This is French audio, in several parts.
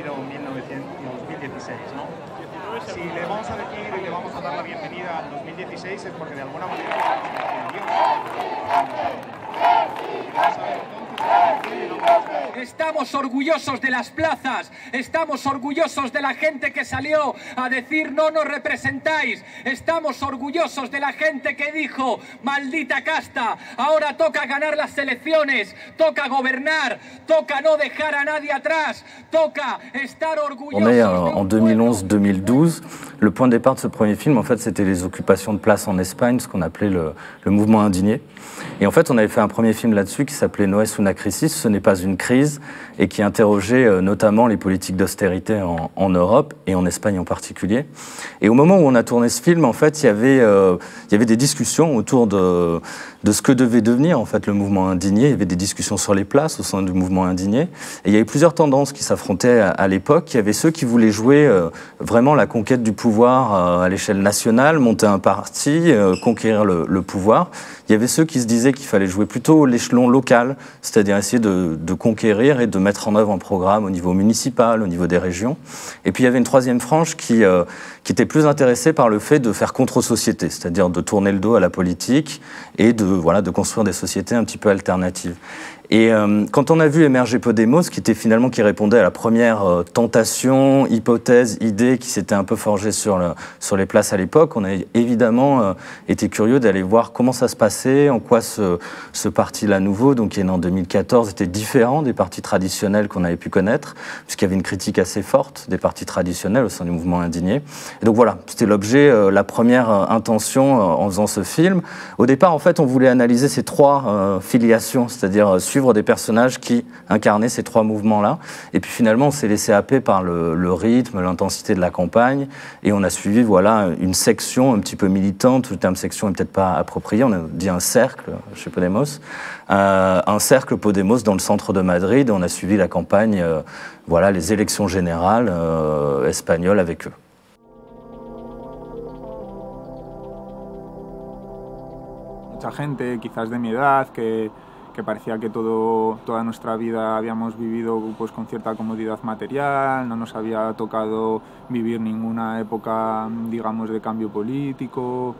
nacido en 2016, ¿no? Si le vamos a decir y le vamos a dar la bienvenida al 2016 es porque de alguna manera estamos orgullosos de las plazas, estamos orgullosos de la gente que salió a decir no nos representáis, estamos orgullosos de la gente que dijo maldita casta, ahora toca ganar las elecciones, toca gobernar, toca no dejar a nadie atrás, toca estar orgullosos. On est en 2011-2012. Le point de départ de ce premier film, en fait, c'était les occupations de place en Espagne, ce qu'on appelait le mouvement indigné. Et en fait, on avait fait un premier film là-dessus qui s'appelait No es una crisis, ce n'est pas une crise, et qui interrogeait notamment les politiques d'austérité en Europe et en Espagne en particulier. Et au moment où on a tourné ce film, en fait, il y avait des discussions autour de ce que devait devenir en fait le mouvement indigné. Il y avait des discussions sur les places au sein du mouvement indigné. Et il y avait plusieurs tendances qui s'affrontaient à l'époque. Il y avait ceux qui voulaient jouer vraiment la conquête du pouvoir à l'échelle nationale, monter un parti, conquérir le pouvoir. Il y avait ceux qui se disaient qu'il fallait jouer plutôt l'échelon local, c'est-à-dire essayer de conquérir et de mettre en œuvre un programme au niveau municipal, au niveau des régions. Et puis il y avait une troisième frange qui était plus intéressée par le fait de faire contre-société, c'est-à-dire de tourner le dos à la politique et de construire des sociétés un petit peu alternatives. Et quand on a vu émerger Podemos, qui répondait à la première tentation, hypothèse, idée qui s'était un peu forgée sur les places à l'époque, on a évidemment été curieux d'aller voir comment ça se passait, en quoi ce parti-là nouveau, donc qui est né en 2014, était différent des partis traditionnels qu'on avait pu connaître, puisqu'il y avait une critique assez forte des partis traditionnels au sein du mouvement indigné. Et donc voilà, c'était l'objet, la première intention en faisant ce film. Au départ, en fait, on voulait analyser ces trois filiations, c'est-à-dire suivre des personnages qui incarnaient ces trois mouvements-là. Et puis finalement, on s'est laissé happer par le rythme, l'intensité de la campagne, et on a suivi une section un petit peu militante. Le terme section n'est peut-être pas approprié, on a dit un cercle chez Podemos, un cercle Podemos dans le centre de Madrid, et on a suivi la campagne, les élections générales espagnoles avec eux. Mucha gente, quizás de mi edad, que parecía que toda nuestra vida habíamos vivido pues con cierta comodidad material, no nos había tocado vivir ninguna época, digamos, de cambio político,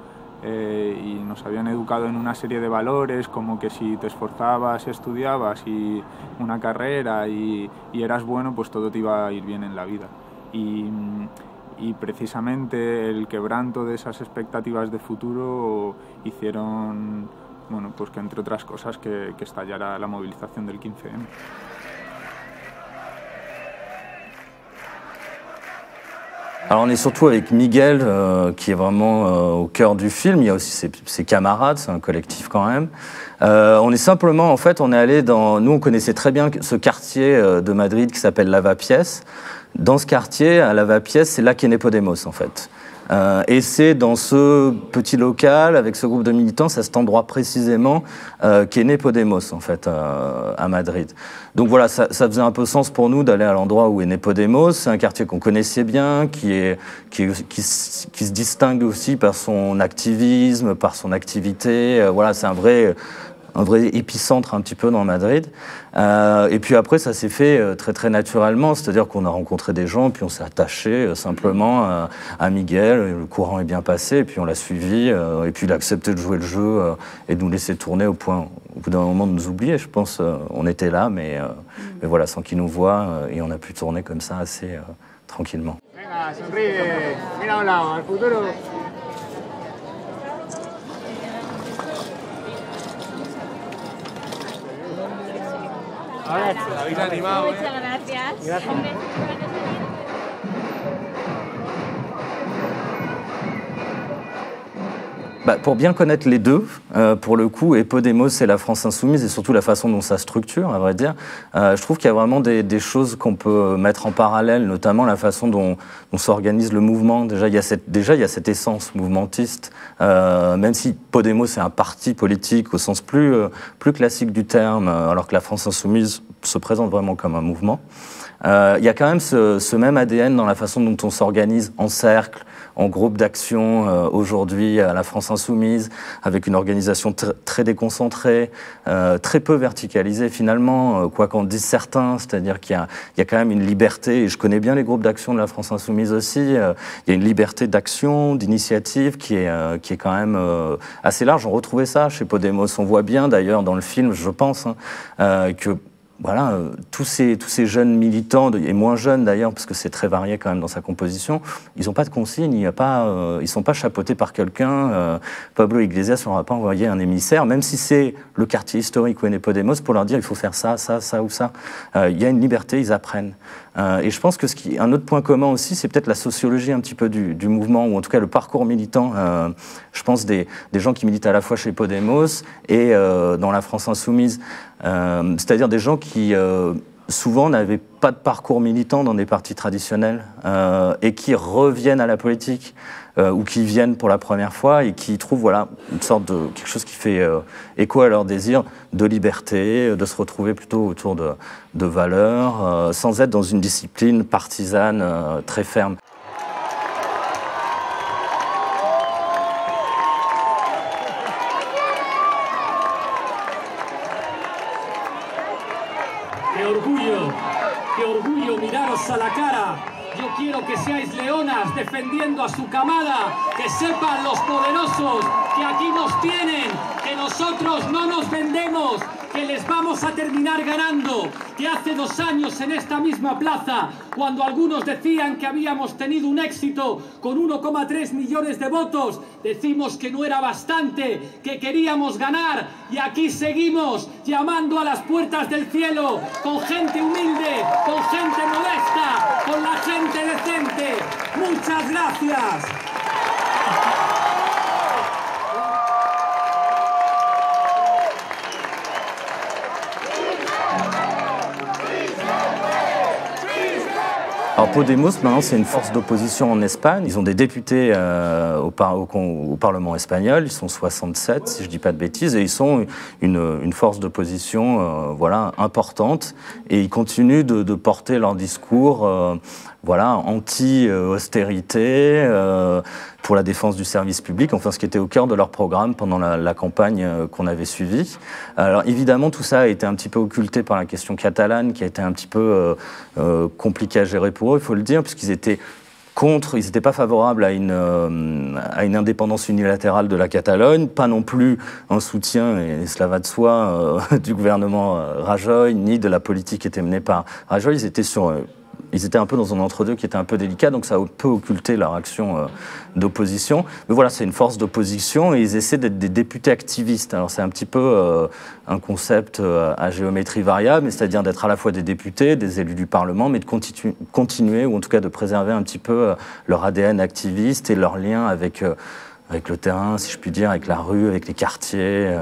y nos habían educado en una serie de valores como que si te esforzabas, estudiabas y una carrera y eras bueno, pues todo te iba a ir bien en la vida. Y precisamente el quebranto de esas expectativas de futuro hicieron, bueno, pues que entre otras cosas que estallara la movilización del 15M. Alors on est surtout avec Miguel, qui est vraiment au cœur du film. Il y a aussi ses camarades, c'est un collectif quand même. On est simplement, en fait, on est allé nous on connaissait très bien ce quartier de Madrid qui s'appelle Lavapiés. Dans ce quartier, à Lavapiés, c'est là qu'est né Podemos, en fait. Et c'est dans ce petit local, avec ce groupe de militants, c'est à cet endroit précisément qu'est né Podemos, en fait, à Madrid. Donc voilà, ça faisait un peu sens pour nous d'aller à l'endroit où est né Podemos. C'est un quartier qu'on connaissait bien, qui se distingue aussi par son activisme, par son activité. Voilà, c'est un vrai épicentre un petit peu dans Madrid. Et puis après, ça s'est fait très très naturellement, c'est-à-dire qu'on a rencontré des gens, puis on s'est attaché simplement à Miguel, le courant est bien passé, et puis on l'a suivi, et puis il a accepté de jouer le jeu et de nous laisser tourner au bout d'un moment de nous oublier, je pense. On était là, mais voilà, sans qu'il nous voie, et on a pu tourner comme ça assez tranquillement. Venga, sonríe, mira a un lado, al futuro. Habéis animado. Muchas gracias. Gracias. Pour bien connaître les deux, pour le coup, et Podemos et la France Insoumise, et surtout la façon dont ça structure, à vrai dire, je trouve qu'il y a vraiment des choses qu'on peut mettre en parallèle, notamment la façon dont s'organise le mouvement. Déjà, il y a cette essence mouvementiste, même si Podemos est un parti politique au sens plus classique du terme, alors que la France Insoumise se présente vraiment comme un mouvement. Il y a quand même ce même ADN dans la façon dont on s'organise en cercle, en groupe d'action aujourd'hui à la France Insoumise, avec une organisation très déconcentrée, très peu verticalisée finalement, quoi qu'en disent certains, c'est-à-dire qu'il y a quand même une liberté, et je connais bien les groupes d'action de la France Insoumise aussi, il y a une liberté d'action, d'initiative qui est quand même assez large. On retrouvait ça chez Podemos, on voit bien d'ailleurs dans le film, je pense, que voilà, tous ces jeunes militants, et moins jeunes d'ailleurs, parce que c'est très varié quand même dans sa composition, ils n'ont pas de consigne, ils ne sont pas chapeautés par quelqu'un. Pablo Iglesias leur a pas envoyé un émissaire, même si c'est le quartier historique où est né Podemos, pour leur dire il faut faire ça, ça, ça ou ça. Il y a une liberté, ils apprennent. Et je pense que un autre point commun aussi, c'est peut-être la sociologie un petit peu du mouvement, ou en tout cas le parcours militant. Je pense des gens qui militent à la fois chez Podemos et dans la France Insoumise. C'est-à-dire des gens qui souvent n'avaient pas de parcours militant dans des partis traditionnels et qui reviennent à la politique ou qui viennent pour la première fois et qui trouvent voilà, une sorte de quelque chose qui fait écho à leur désir de liberté, de se retrouver plutôt autour de valeurs, sans être dans une discipline partisane très ferme. Qué orgullo miraros a la cara. Yo quiero que seáis leonas defendiendo a su camada, que sepan los poderosos que aquí nos tienen, que nosotros no nos vendemos, que les vamos a terminar ganando, que hace 2 años en esta misma plaza, cuando algunos decían que habíamos tenido un éxito con 1,3 millones de votos, decimos que no era bastante, que queríamos ganar, y aquí seguimos llamando a las puertas del cielo, con gente humilde, con gente modesta, con la gente decente. Muchas gracias. Alors Podemos, maintenant, c'est une force d'opposition en Espagne. Ils ont des députés au Parlement espagnol, ils sont 67, si je ne dis pas de bêtises, et ils sont une force d'opposition voilà, importante. Et ils continuent de porter leur discours voilà, anti-austérité, pour la défense du service public, enfin ce qui était au cœur de leur programme pendant la campagne qu'on avait suivie. Alors évidemment, tout ça a été un petit peu occulté par la question catalane, qui a été un petit peu compliquée à gérer pour eux, il faut le dire, puisqu'ils étaient contre, ils n'étaient pas favorables à une indépendance unilatérale de la Catalogne, pas non plus un soutien, et cela va de soi, du gouvernement Rajoy, ni de la politique qui était menée par Rajoy. Ils étaient un peu dans un entre-deux qui était un peu délicat, donc ça a un peu occulté leur action d'opposition. Mais voilà, c'est une force d'opposition et ils essaient d'être des députés activistes. Alors c'est un petit peu un concept à géométrie variable, c'est-à-dire d'être à la fois des députés, des élus du Parlement, mais de continuer, ou en tout cas de préserver un petit peu leur ADN activiste et leur lien avec le terrain, si je puis dire, avec la rue, avec les quartiers.